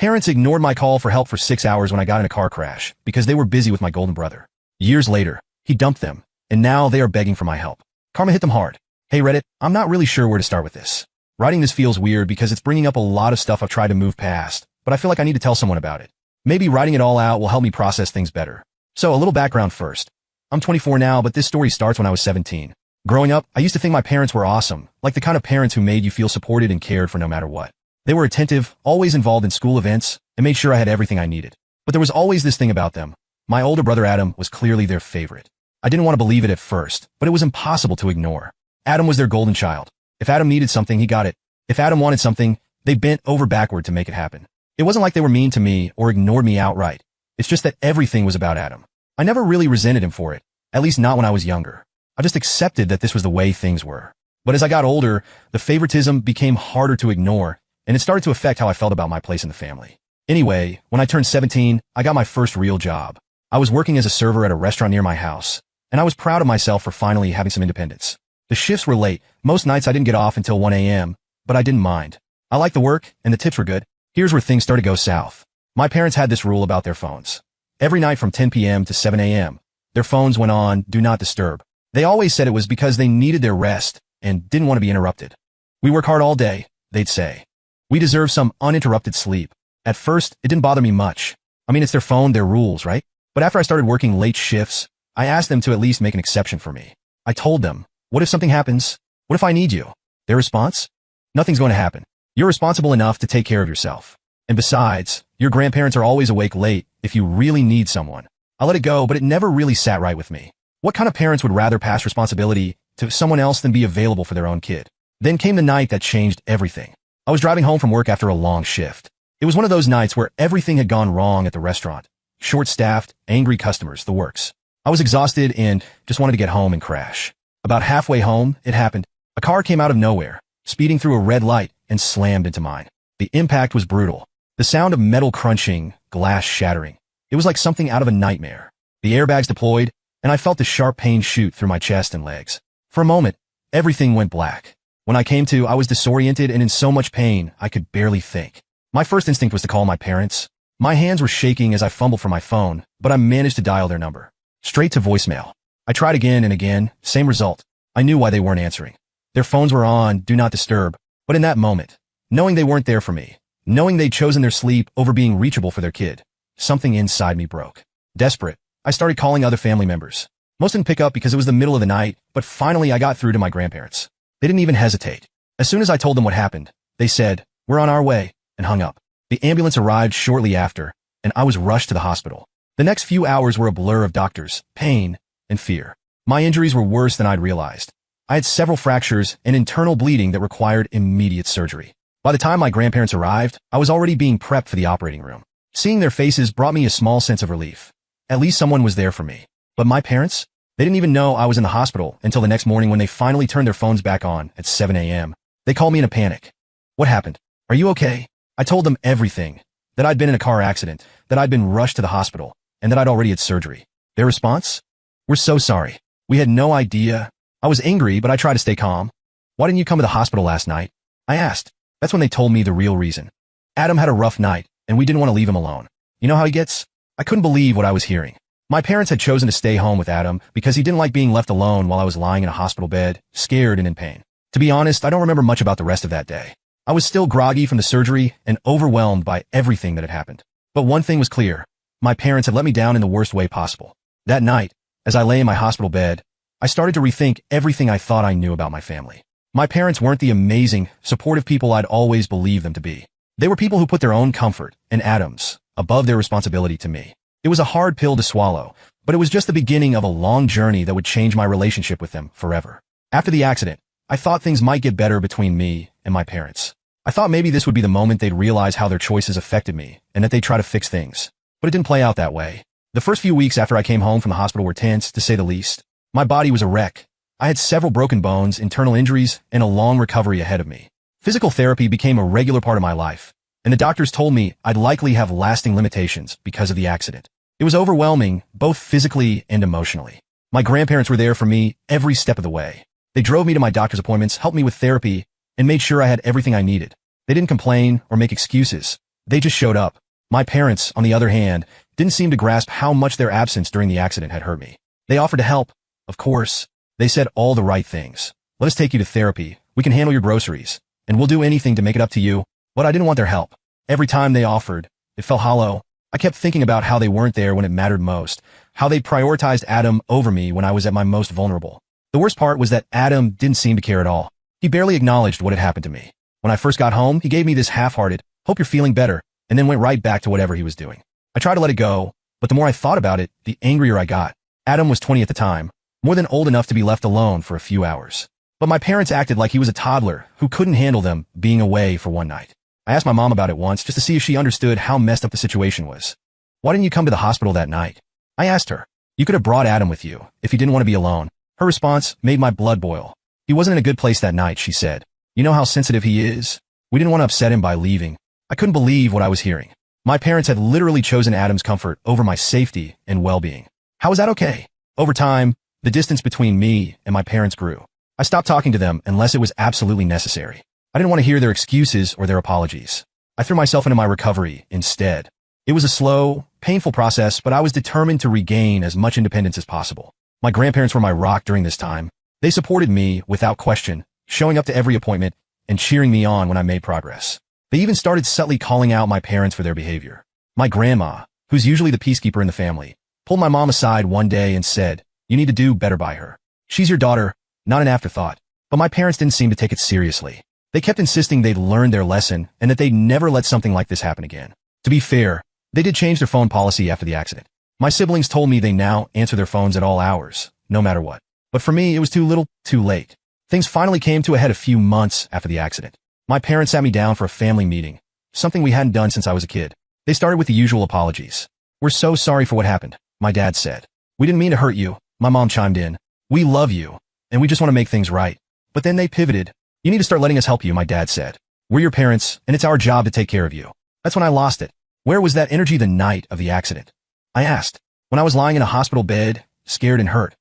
parents ignored my call for help for 6 hours when I got in a car crash because they were busy with my golden brother. Years later, he dumped them, and now they are begging for my help. Karma hit them hard. Hey Reddit, I'm not really sure where to start with this. Writing this feels weird because it's bringing up a lot of stuff I've tried to move past, but I feel like I need to tell someone about it. Maybe writing it all out will help me process things better. So a little background first. I'm 24 now, but this story starts when I was 17. Growing up, I used to think my parents were awesome, like the kind of parents who made you feel supported and cared for no matter what. They were attentive, always involved in school events, and made sure I had everything I needed. But there was always this thing about them. My older brother Adam was clearly their favorite. I didn't want to believe it at first, but it was impossible to ignore. Adam was their golden child. If Adam needed something, he got it. If Adam wanted something, they bent over backward to make it happen. It wasn't like they were mean to me or ignored me outright. It's just that everything was about Adam. I never really resented him for it, at least not when I was younger. I just accepted that this was the way things were. But as I got older, the favoritism became harder to ignore, and it started to affect how I felt about my place in the family. Anyway, when I turned 17, I got my first real job. I was working as a server at a restaurant near my house, and I was proud of myself for finally having some independence. The shifts were late. Most nights I didn't get off until 1 a.m., but I didn't mind. I liked the work, and the tips were good. Here's where things started to go south. My parents had this rule about their phones. Every night from 10 p.m. to 7 a.m., their phones went on Do Not Disturb. They always said it was because they needed their rest and didn't want to be interrupted. We work hard all day, they'd say. We deserve some uninterrupted sleep. At first, it didn't bother me much. I mean, it's their phone, their rules, right? But after I started working late shifts, I asked them to at least make an exception for me. I told them, what if something happens? What if I need you? Their response? Nothing's going to happen. You're responsible enough to take care of yourself. And besides, your grandparents are always awake late if you really need someone. I let it go, but it never really sat right with me. What kind of parents would rather pass responsibility to someone else than be available for their own kid? Then came the night that changed everything. I was driving home from work after a long shift. It was one of those nights where everything had gone wrong at the restaurant. Short-staffed, angry customers, the works. I was exhausted and just wanted to get home and crash. About halfway home, it happened. A car came out of nowhere, speeding through a red light and slammed into mine. The impact was brutal. The sound of metal crunching, glass shattering. It was like something out of a nightmare. The airbags deployed, and I felt the sharp pain shoot through my chest and legs. For a moment, everything went black. When I came to, I was disoriented and in so much pain, I could barely think. My first instinct was to call my parents. My hands were shaking as I fumbled for my phone, but I managed to dial their number. Straight to voicemail. I tried again and again, same result. I knew why they weren't answering. Their phones were on Do Not Disturb, but in that moment, knowing they weren't there for me, knowing they'd chosen their sleep over being reachable for their kid, something inside me broke. Desperate, I started calling other family members. Most didn't pick up because it was the middle of the night, but finally I got through to my grandparents. They didn't even hesitate. As soon as I told them what happened, they said, "We're on our way," and hung up. The ambulance arrived shortly after, and I was rushed to the hospital. The next few hours were a blur of doctors, pain, and fear. My injuries were worse than I'd realized. I had several fractures and internal bleeding that required immediate surgery. By the time my grandparents arrived, I was already being prepped for the operating room. Seeing their faces brought me a small sense of relief. At least someone was there for me. But my parents? They didn't even know I was in the hospital until the next morning when they finally turned their phones back on at 7 a.m. They called me in a panic. "What happened? Are you okay?" I told them everything. That I'd been in a car accident, that I'd been rushed to the hospital, and that I'd already had surgery. Their response? "We're so sorry. We had no idea." I was angry, but I tried to stay calm. "Why didn't you come to the hospital last night?" I asked. That's when they told me the real reason. Adam had a rough night, and we didn't want to leave him alone. You know how he gets? I couldn't believe what I was hearing. My parents had chosen to stay home with Adam because he didn't like being left alone while I was lying in a hospital bed, scared and in pain. To be honest, I don't remember much about the rest of that day. I was still groggy from the surgery and overwhelmed by everything that had happened. But one thing was clear. My parents had let me down in the worst way possible. That night, as I lay in my hospital bed, I started to rethink everything I thought I knew about my family. My parents weren't the amazing, supportive people I'd always believed them to be. They were people who put their own comfort, and Adam's, above their responsibility to me. It was a hard pill to swallow, but it was just the beginning of a long journey that would change my relationship with them forever. After the accident, I thought things might get better between me and my parents. I thought maybe this would be the moment they'd realize how their choices affected me, and that they'd try to fix things. But it didn't play out that way. The first few weeks after I came home from the hospital were tense, to say the least. My body was a wreck. I had several broken bones, internal injuries, and a long recovery ahead of me. Physical therapy became a regular part of my life, and the doctors told me I'd likely have lasting limitations because of the accident. It was overwhelming, both physically and emotionally. My grandparents were there for me every step of the way. They drove me to my doctor's appointments, helped me with therapy, and made sure I had everything I needed. They didn't complain or make excuses. They just showed up. My parents, on the other hand, didn't seem to grasp how much their absence during the accident had hurt me. They offered to help. Of course. They said all the right things. Let us take you to therapy. We can handle your groceries. And we'll do anything to make it up to you. But I didn't want their help. Every time they offered, it felt hollow. I kept thinking about how they weren't there when it mattered most, how they prioritized Adam over me when I was at my most vulnerable. The worst part was that Adam didn't seem to care at all. He barely acknowledged what had happened to me. When I first got home, he gave me this half-hearted, hope you're feeling better, and then went right back to whatever he was doing. I tried to let it go, but the more I thought about it, the angrier I got. Adam was 20 at the time, more than old enough to be left alone for a few hours. But my parents acted like he was a toddler who couldn't handle them being away for one night. I asked my mom about it once just to see if she understood how messed up the situation was. Why didn't you come to the hospital that night? I asked her. You could have brought Adam with you if you didn't want to be alone. Her response made my blood boil. He wasn't in a good place that night, she said. You know how sensitive he is? We didn't want to upset him by leaving. I couldn't believe what I was hearing. My parents had literally chosen Adam's comfort over my safety and well-being. How was that okay? Over time, the distance between me and my parents grew. I stopped talking to them unless it was absolutely necessary. I didn't want to hear their excuses or their apologies. I threw myself into my recovery instead. It was a slow, painful process, but I was determined to regain as much independence as possible. My grandparents were my rock during this time. They supported me without question, showing up to every appointment and cheering me on when I made progress. They even started subtly calling out my parents for their behavior. My grandma, who's usually the peacekeeper in the family, pulled my mom aside one day and said, "You need to do better by her. She's your daughter, not an afterthought." But my parents didn't seem to take it seriously. They kept insisting they'd learned their lesson and that they'd never let something like this happen again. To be fair, they did change their phone policy after the accident. My siblings told me they now answer their phones at all hours, no matter what. But for me, it was too little, too late. Things finally came to a head a few months after the accident. My parents sat me down for a family meeting, something we hadn't done since I was a kid. They started with the usual apologies. "We're so sorry for what happened," my dad said. "We didn't mean to hurt you," my mom chimed in. "We love you, and we just want to make things right." But then they pivoted. "You need to start letting us help you," my dad said. "We're your parents, and it's our job to take care of you." That's when I lost it. Where was that energy the night of the accident? I asked. When I was lying in a hospital bed, scared and hurt.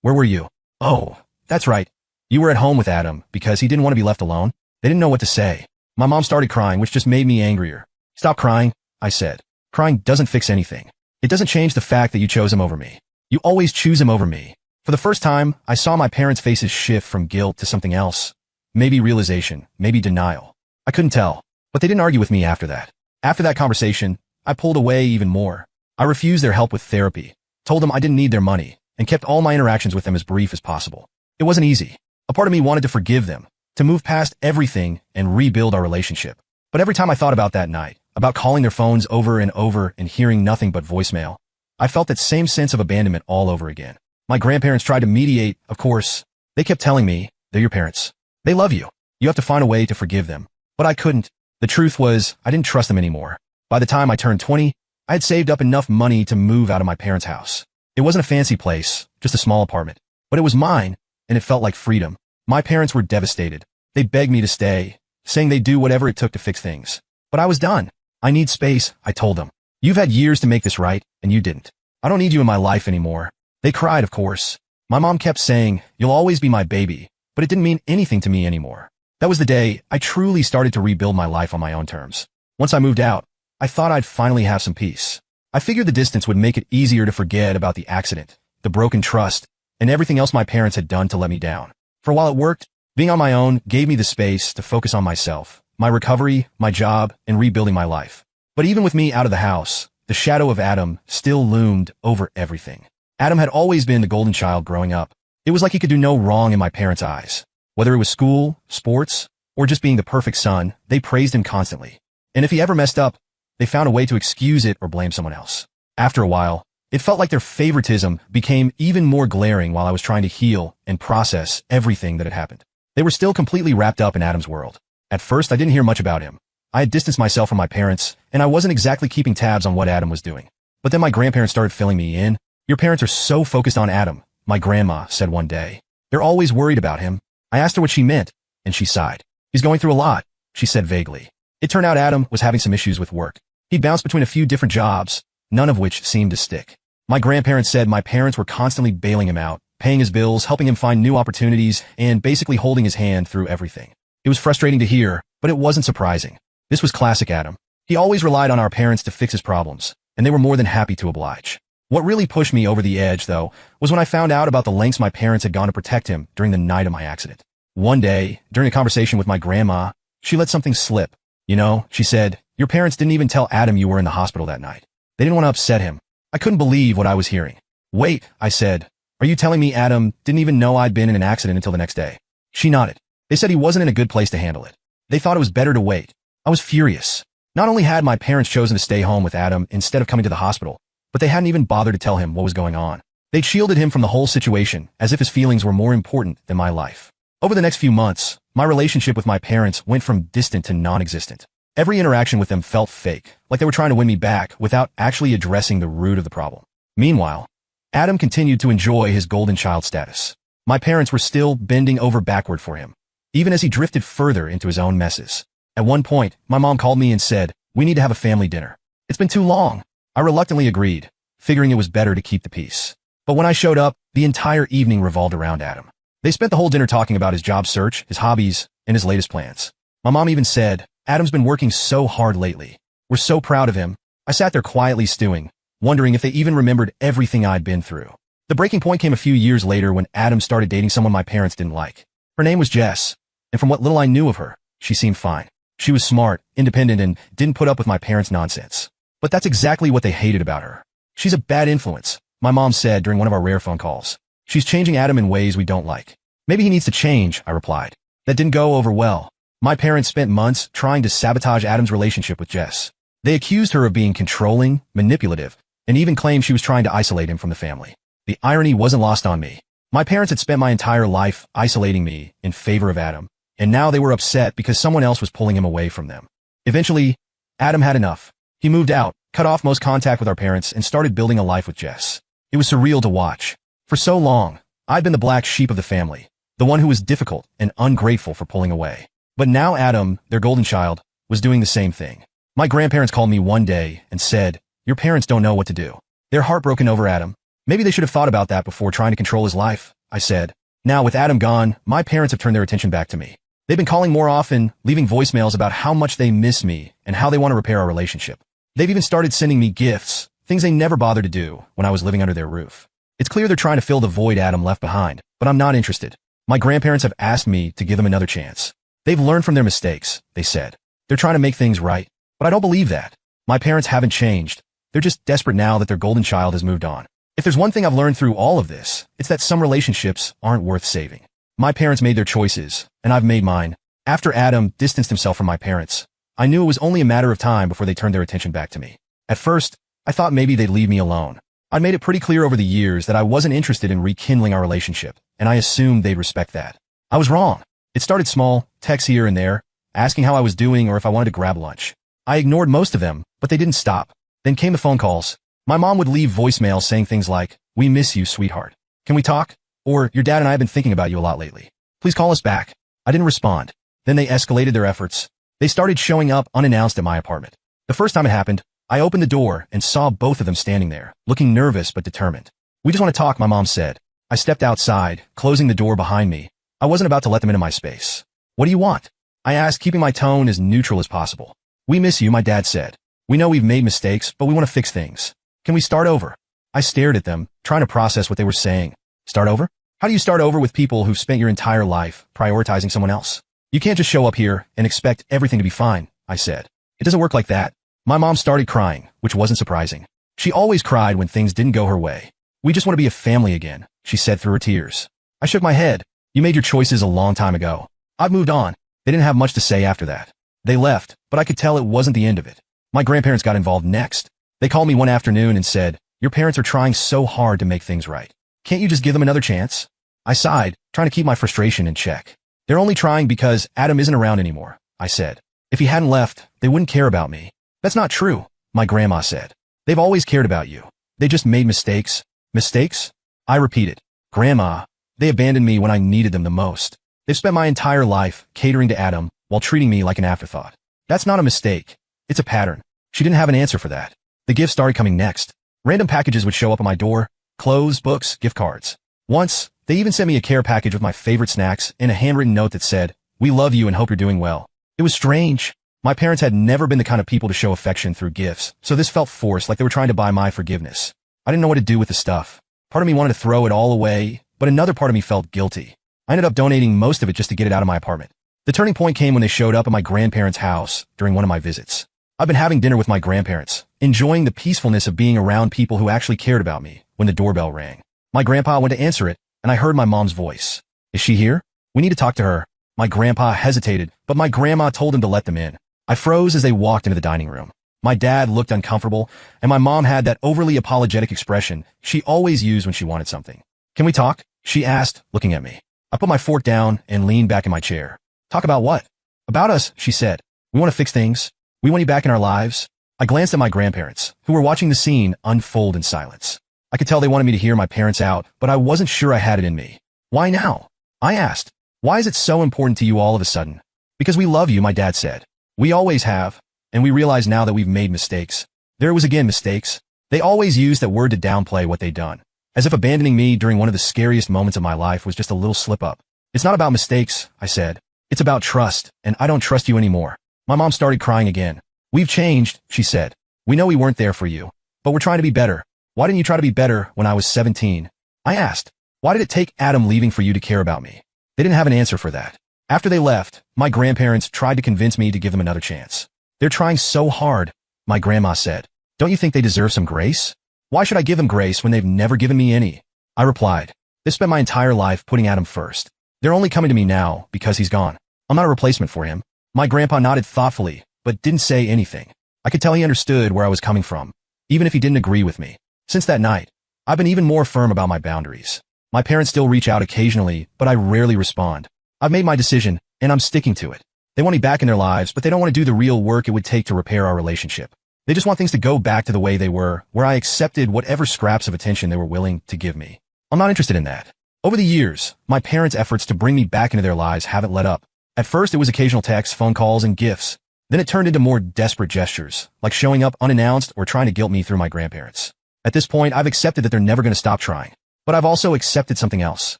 Where were you? Oh, that's right. You were at home with Adam because he didn't want to be left alone. They didn't know what to say. My mom started crying, which just made me angrier. "Stop crying," I said. "Crying doesn't fix anything. It doesn't change the fact that you chose him over me. You always choose him over me." For the first time, I saw my parents' faces shift from guilt to something else. Maybe realization, maybe denial. I couldn't tell, but they didn't argue with me after that. After that conversation, I pulled away even more. I refused their help with therapy, told them I didn't need their money, and kept all my interactions with them as brief as possible. It wasn't easy. A part of me wanted to forgive them, to move past everything and rebuild our relationship. But every time I thought about that night, about calling their phones over and hearing nothing but voicemail, I felt that same sense of abandonment all over again. My grandparents tried to mediate, of course. They kept telling me, "They're your parents. They love you. You have to find a way to forgive them." But I couldn't. The truth was, I didn't trust them anymore. By the time I turned 20, I had saved up enough money to move out of my parents' house. It wasn't a fancy place, just a small apartment. But it was mine, and it felt like freedom. My parents were devastated. They begged me to stay, saying they'd do whatever it took to fix things. But I was done. "I need space," I told them. "You've had years to make this right, and you didn't. I don't need you in my life anymore." They cried, of course. My mom kept saying, "You'll always be my baby," but it didn't mean anything to me anymore. That was the day I truly started to rebuild my life on my own terms. Once I moved out, I thought I'd finally have some peace. I figured the distance would make it easier to forget about the accident, the broken trust, and everything else my parents had done to let me down. For while it worked, being on my own gave me the space to focus on myself, my recovery, my job, and rebuilding my life. But even with me out of the house, the shadow of Adam still loomed over everything. Adam had always been the golden child growing up. It was like he could do no wrong in my parents' eyes. Whether it was school, sports, or just being the perfect son, they praised him constantly. And if he ever messed up, they found a way to excuse it or blame someone else. After a while, it felt like their favoritism became even more glaring while I was trying to heal and process everything that had happened. They were still completely wrapped up in Adam's world. At first, I didn't hear much about him. I had distanced myself from my parents, and I wasn't exactly keeping tabs on what Adam was doing. But then my grandparents started filling me in. "Your parents are so focused on Adam," my grandma said one day. "They're always worried about him." I asked her what she meant, and she sighed. "He's going through a lot," she said vaguely. It turned out Adam was having some issues with work. He'd bounced between a few different jobs, none of which seemed to stick. My grandparents said my parents were constantly bailing him out, paying his bills, helping him find new opportunities, and basically holding his hand through everything. It was frustrating to hear, but it wasn't surprising. This was classic Adam. He always relied on our parents to fix his problems, and they were more than happy to oblige. What really pushed me over the edge, though, was when I found out about the lengths my parents had gone to protect him during the night of my accident. One day, during a conversation with my grandma, she let something slip. You know, she said, your parents didn't even tell Adam you were in the hospital that night. They didn't want to upset him. I couldn't believe what I was hearing. Wait, I said, are you telling me Adam didn't even know I'd been in an accident until the next day? She nodded. They said he wasn't in a good place to handle it. They thought it was better to wait. I was furious. Not only had my parents chosen to stay home with Adam instead of coming to the hospital, but they hadn't even bothered to tell him what was going on. They'd shielded him from the whole situation as if his feelings were more important than my life. Over the next few months, my relationship with my parents went from distant to non-existent. Every interaction with them felt fake, like they were trying to win me back without actually addressing the root of the problem. Meanwhile, Adam continued to enjoy his golden child status. My parents were still bending over backward for him, even as he drifted further into his own messes. At one point, my mom called me and said, we need to have a family dinner. It's been too long. I reluctantly agreed, figuring it was better to keep the peace. But when I showed up, the entire evening revolved around Adam. They spent the whole dinner talking about his job search, his hobbies, and his latest plans. My mom even said, Adam's been working so hard lately. We're so proud of him. I sat there quietly stewing, wondering if they even remembered everything I'd been through. The breaking point came a few years later when Adam started dating someone my parents didn't like. Her name was Jess, and from what little I knew of her, she seemed fine. She was smart, independent, and didn't put up with my parents' nonsense. But that's exactly what they hated about her. She's a bad influence, my mom said during one of our rare phone calls. She's changing Adam in ways we don't like. Maybe he needs to change, I replied. That didn't go over well. My parents spent months trying to sabotage Adam's relationship with Jess. They accused her of being controlling, manipulative, and even claimed she was trying to isolate him from the family. The irony wasn't lost on me. My parents had spent my entire life isolating me in favor of Adam, and now they were upset because someone else was pulling him away from them. Eventually, Adam had enough. He moved out, cut off most contact with our parents, and started building a life with Jess. It was surreal to watch. For so long, I'd been the black sheep of the family, the one who was difficult and ungrateful for pulling away. But now Adam, their golden child, was doing the same thing. My grandparents called me one day and said, your parents don't know what to do. They're heartbroken over Adam. Maybe they should have thought about that before trying to control his life, I said. Now, with Adam gone, my parents have turned their attention back to me. They've been calling more often, leaving voicemails about how much they miss me and how they want to repair our relationship. They've even started sending me gifts, things they never bothered to do when I was living under their roof. It's clear they're trying to fill the void Adam left behind, but I'm not interested. My grandparents have asked me to give them another chance. They've learned from their mistakes, they said. They're trying to make things right, but I don't believe that. My parents haven't changed. They're just desperate now that their golden child has moved on. If there's one thing I've learned through all of this, it's that some relationships aren't worth saving. My parents made their choices, and I've made mine. After Adam distanced himself from my parents, I knew it was only a matter of time before they turned their attention back to me. At first, I thought maybe they'd leave me alone. I'd made it pretty clear over the years that I wasn't interested in rekindling our relationship, and I assumed they'd respect that. I was wrong. It started small, texts here and there, asking how I was doing or if I wanted to grab lunch. I ignored most of them, but they didn't stop. Then came the phone calls. My mom would leave voicemails saying things like, we miss you, sweetheart. Can we talk? Or, your dad and I have been thinking about you a lot lately. Please call us back. I didn't respond. Then they escalated their efforts. They started showing up unannounced at my apartment. The first time it happened, I opened the door and saw both of them standing there, looking nervous but determined. We just want to talk, my mom said. I stepped outside, closing the door behind me. I wasn't about to let them into my space. What do you want? I asked, keeping my tone as neutral as possible. We miss you, my dad said. We know we've made mistakes, but we want to fix things. Can we start over? I stared at them, trying to process what they were saying. Start over? How do you start over with people who've spent your entire life prioritizing someone else? You can't just show up here and expect everything to be fine, I said. It doesn't work like that. My mom started crying, which wasn't surprising. She always cried when things didn't go her way. We just want to be a family again, she said through her tears. I shook my head. You made your choices a long time ago. I've moved on. They didn't have much to say after that. They left, but I could tell it wasn't the end of it. My grandparents got involved next. They called me one afternoon and said, your parents are trying so hard to make things right. Can't you just give them another chance? I sighed, trying to keep my frustration in check. They're only trying because Adam isn't around anymore, I said. If he hadn't left, they wouldn't care about me. That's not true, my grandma said. They've always cared about you. They just made mistakes. Mistakes? I repeated. Grandma, they abandoned me when I needed them the most. They've spent my entire life catering to Adam while treating me like an afterthought. That's not a mistake. It's a pattern. She didn't have an answer for that. The gifts started coming next. Random packages would show up on my door. Clothes, books, gift cards. Once, they even sent me a care package with my favorite snacks and a handwritten note that said, we love you and hope you're doing well. It was strange. My parents had never been the kind of people to show affection through gifts, so this felt forced, like they were trying to buy my forgiveness. I didn't know what to do with the stuff. Part of me wanted to throw it all away, but another part of me felt guilty. I ended up donating most of it just to get it out of my apartment. The turning point came when they showed up at my grandparents' house during one of my visits. I've been having dinner with my grandparents, enjoying the peacefulness of being around people who actually cared about me, when the doorbell rang. My grandpa went to answer it, and I heard my mom's voice. Is she here? We need to talk to her. My grandpa hesitated, but my grandma told him to let them in. I froze as they walked into the dining room. My dad looked uncomfortable, and my mom had that overly apologetic expression she always used when she wanted something. Can we talk? She asked, looking at me. I put my fork down and leaned back in my chair. Talk about what? About us, she said. We want to fix things. We want you back in our lives. I glanced at my grandparents, who were watching the scene unfold in silence. I could tell they wanted me to hear my parents out, but I wasn't sure I had it in me. Why now? I asked. Why is it so important to you all of a sudden? Because we love you, my dad said. We always have, and we realize now that we've made mistakes. There was again mistakes. They always used that word to downplay what they'd done, as if abandoning me during one of the scariest moments of my life was just a little slip-up. It's not about mistakes, I said. It's about trust, and I don't trust you anymore. My mom started crying again. We've changed, she said. We know we weren't there for you, but we're trying to be better. Why didn't you try to be better when I was 17? I asked. Why did it take Adam leaving for you to care about me? They didn't have an answer for that. After they left, my grandparents tried to convince me to give them another chance. They're trying so hard, my grandma said. Don't you think they deserve some grace? Why should I give them grace when they've never given me any? I replied. They've spent my entire life putting Adam first. They're only coming to me now because he's gone. I'm not a replacement for him. My grandpa nodded thoughtfully, but didn't say anything. I could tell he understood where I was coming from, even if he didn't agree with me. Since that night, I've been even more firm about my boundaries. My parents still reach out occasionally, but I rarely respond. I've made my decision, and I'm sticking to it. They want me back in their lives, but they don't want to do the real work it would take to repair our relationship. They just want things to go back to the way they were, where I accepted whatever scraps of attention they were willing to give me. I'm not interested in that. Over the years, my parents' efforts to bring me back into their lives haven't let up. At first, it was occasional texts, phone calls, and gifts. Then it turned into more desperate gestures, like showing up unannounced or trying to guilt me through my grandparents. At this point, I've accepted that they're never going to stop trying. But I've also accepted something else.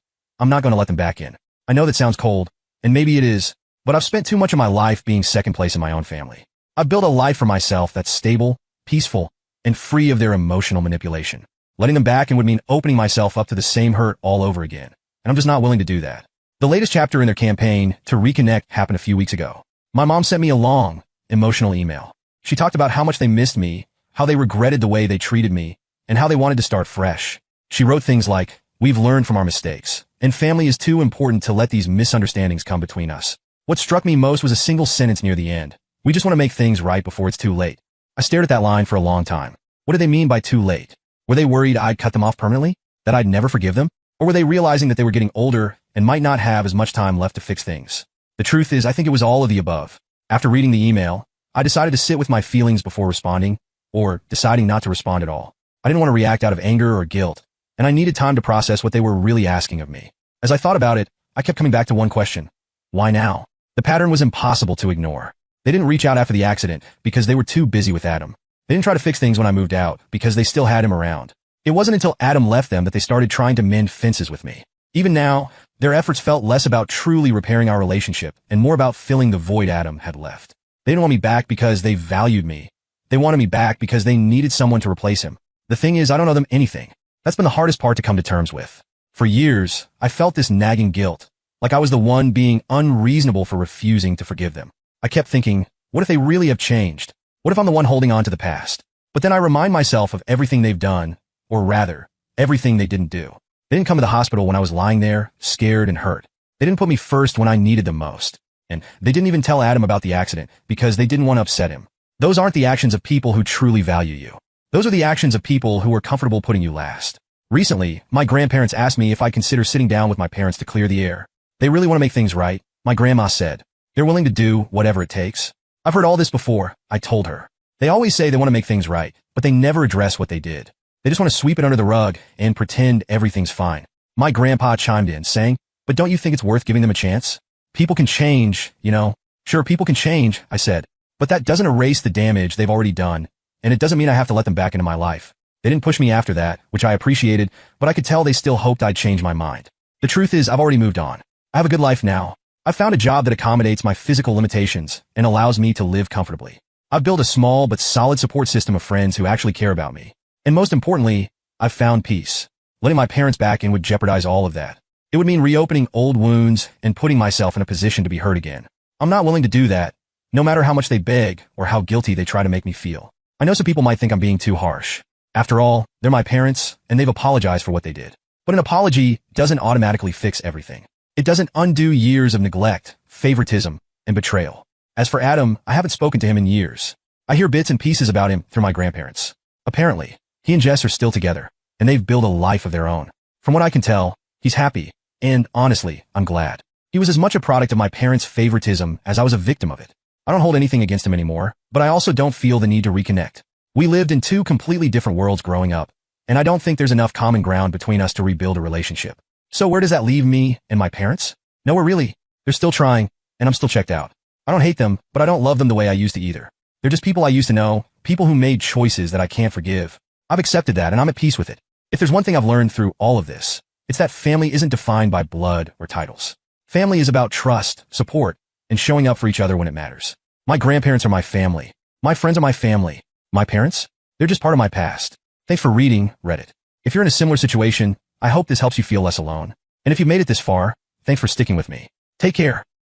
I'm not going to let them back in. I know that sounds cold, and maybe it is, but I've spent too much of my life being second place in my own family. I've built a life for myself that's stable, peaceful, and free of their emotional manipulation. Letting them back in would mean opening myself up to the same hurt all over again, and I'm just not willing to do that. The latest chapter in their campaign to reconnect happened a few weeks ago. My mom sent me a long, emotional email. She talked about how much they missed me, how they regretted the way they treated me, and how they wanted to start fresh. She wrote things like, "We've learned from our mistakes, and family is too important to let these misunderstandings come between us." What struck me most was a single sentence near the end. "We just want to make things right before it's too late." I stared at that line for a long time. What did they mean by too late? Were they worried I'd cut them off permanently? That I'd never forgive them? Or were they realizing that they were getting older and might not have as much time left to fix things? The truth is, I think it was all of the above. After reading the email, I decided to sit with my feelings before responding, or deciding not to respond at all. I didn't want to react out of anger or guilt, and I needed time to process what they were really asking of me. As I thought about it, I kept coming back to one question. Why now? The pattern was impossible to ignore. They didn't reach out after the accident because they were too busy with Adam. They didn't try to fix things when I moved out because they still had him around. It wasn't until Adam left them that they started trying to mend fences with me. Even now, their efforts felt less about truly repairing our relationship and more about filling the void Adam had left. They didn't want me back because they valued me. They wanted me back because they needed someone to replace him. The thing is, I don't owe them anything. That's been the hardest part to come to terms with. For years, I felt this nagging guilt, like I was the one being unreasonable for refusing to forgive them. I kept thinking, what if they really have changed? What if I'm the one holding on to the past? But then I remind myself of everything they've done, or rather, everything they didn't do. They didn't come to the hospital when I was lying there, scared and hurt. They didn't put me first when I needed them most. And they didn't even tell Adam about the accident because they didn't want to upset him. Those aren't the actions of people who truly value you. Those are the actions of people who are comfortable putting you last. Recently, my grandparents asked me if I'd consider sitting down with my parents to clear the air. They really want to make things right, my grandma said. They're willing to do whatever it takes. I've heard all this before, I told her. They always say they want to make things right, but they never address what they did. They just want to sweep it under the rug and pretend everything's fine. My grandpa chimed in, saying, "But don't you think it's worth giving them a chance? People can change, you know." "Sure, people can change," I said, "but that doesn't erase the damage they've already done, and it doesn't mean I have to let them back into my life." They didn't push me after that, which I appreciated, but I could tell they still hoped I'd change my mind. The truth is, I've already moved on. I have a good life now, I've found a job that accommodates my physical limitations and allows me to live comfortably. I've built a small but solid support system of friends who actually care about me. And most importantly, I've found peace. Letting my parents back in would jeopardize all of that. It would mean reopening old wounds and putting myself in a position to be hurt again. I'm not willing to do that, no matter how much they beg or how guilty they try to make me feel. I know some people might think I'm being too harsh. After all, they're my parents, and they've apologized for what they did. But an apology doesn't automatically fix everything. It doesn't undo years of neglect, favoritism, and betrayal. As for Adam, I haven't spoken to him in years. I hear bits and pieces about him through my grandparents. Apparently, he and Jess are still together, and they've built a life of their own. From what I can tell, he's happy, and honestly, I'm glad. He was as much a product of my parents' favoritism as I was a victim of it. I don't hold anything against him anymore, but I also don't feel the need to reconnect. We lived in two completely different worlds growing up, and I don't think there's enough common ground between us to rebuild a relationship. So where does that leave me and my parents? Nowhere really. They're still trying, and I'm still checked out. I don't hate them, but I don't love them the way I used to either. They're just people I used to know, people who made choices that I can't forgive. I've accepted that, and I'm at peace with it. If there's one thing I've learned through all of this, it's that family isn't defined by blood or titles. Family is about trust, support, and showing up for each other when it matters. My grandparents are my family. My friends are my family. My parents? They're just part of my past. Thanks for reading, Reddit. If you're in a similar situation, I hope this helps you feel less alone. And if you made it this far, thanks for sticking with me. Take care.